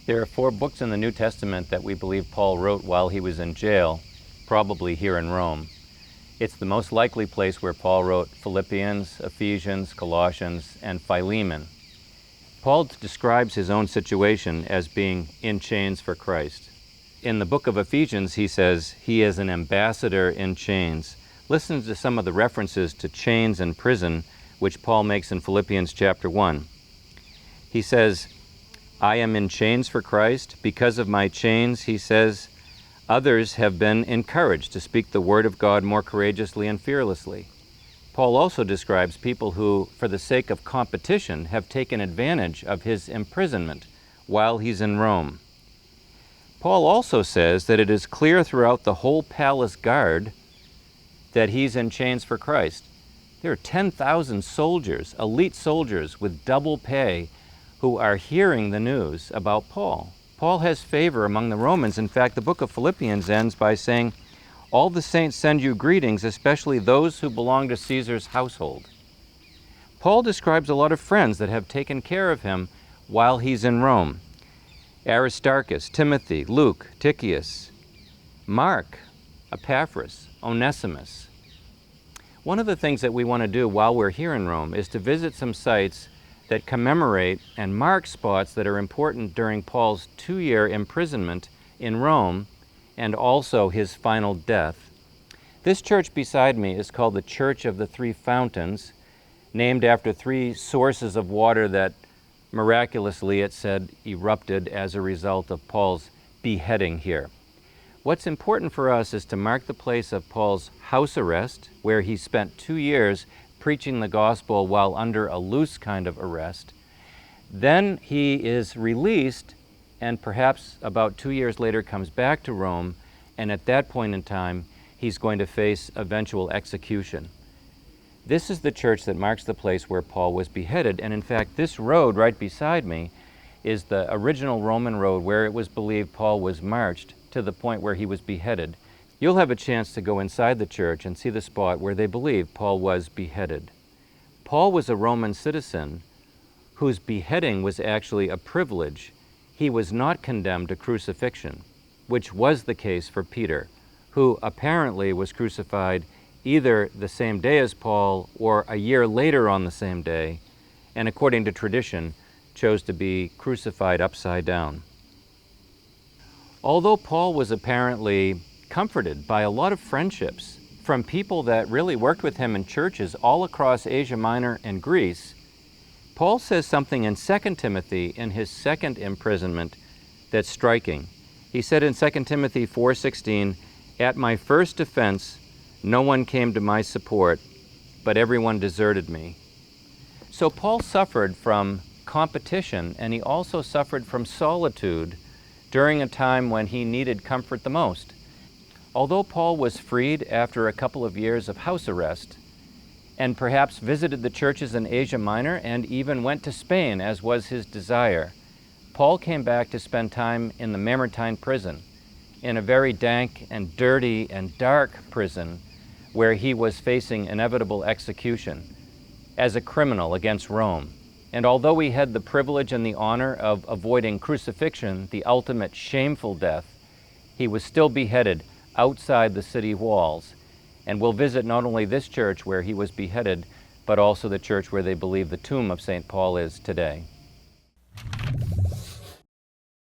There are 4 books in the New Testament that we believe Paul wrote while he was in jail, probably here in Rome. It's the most likely place where Paul wrote Philippians, Ephesians, Colossians, and Philemon. Paul describes his own situation as being in chains for Christ. In the book of Ephesians, he says he is an ambassador in chains. Listen to some of the references to chains and prison which Paul makes in Philippians chapter 1. He says, I am in chains for Christ. Because of my chains, he says, others have been encouraged to speak the word of God more courageously and fearlessly. Paul also describes people who, for the sake of competition, have taken advantage of his imprisonment while he's in Rome. Paul also says that it is clear throughout the whole palace guard that he's in chains for Christ. There are 10,000 soldiers, elite soldiers with double pay, who are hearing the news about Paul. Paul has favor among the Romans. In fact, the book of Philippians ends by saying, all the saints send you greetings, especially those who belong to Caesar's household. Paul describes a lot of friends that have taken care of him while he's in Rome. Aristarchus, Timothy, Luke, Tychius, Mark, Epaphras, Onesimus. One of the things that we want to do while we're here in Rome is to visit some sites that commemorate and mark spots that are important during Paul's 2-year imprisonment in Rome and also his final death. This church beside me is called the Church of the Three Fountains, named after 3 sources of water that miraculously, it said, erupted as a result of Paul's beheading here. What's important for us is to mark the place of Paul's house arrest, where he spent 2 years preaching the gospel while under a loose kind of arrest. Then he is released, and perhaps about 2 years later comes back to Rome, and at that point in time, he's going to face eventual execution. This is the church that marks the place where Paul was beheaded, and in fact, this road right beside me is the original Roman road where it was believed Paul was marched to the point where he was beheaded. You'll have a chance to go inside the church and see the spot where they believe Paul was beheaded. Paul was a Roman citizen whose beheading was actually a privilege. He was not condemned to crucifixion, which was the case for Peter, who apparently was crucified either the same day as Paul or a year later on the same day, and according to tradition, chose to be crucified upside down. Although Paul was apparently comforted by a lot of friendships from people that really worked with him in churches all across Asia Minor and Greece, Paul says something in 2 Timothy in his second imprisonment that's striking. He said in 2 Timothy 4:16, at my first defense, no one came to my support, but everyone deserted me. So Paul suffered from competition, and he also suffered from solitude during a time when he needed comfort the most. Although Paul was freed after a couple of years of house arrest, and perhaps visited the churches in Asia Minor and even went to Spain, as was his desire, Paul came back to spend time in the Mamertine prison, in a very dank and dirty and dark prison where he was facing inevitable execution as a criminal against Rome. And although he had the privilege and the honor of avoiding crucifixion, the ultimate shameful death, he was still beheaded outside the city walls. And we'll visit not only this church where he was beheaded, but also the church where they believe the tomb of St. Paul is today.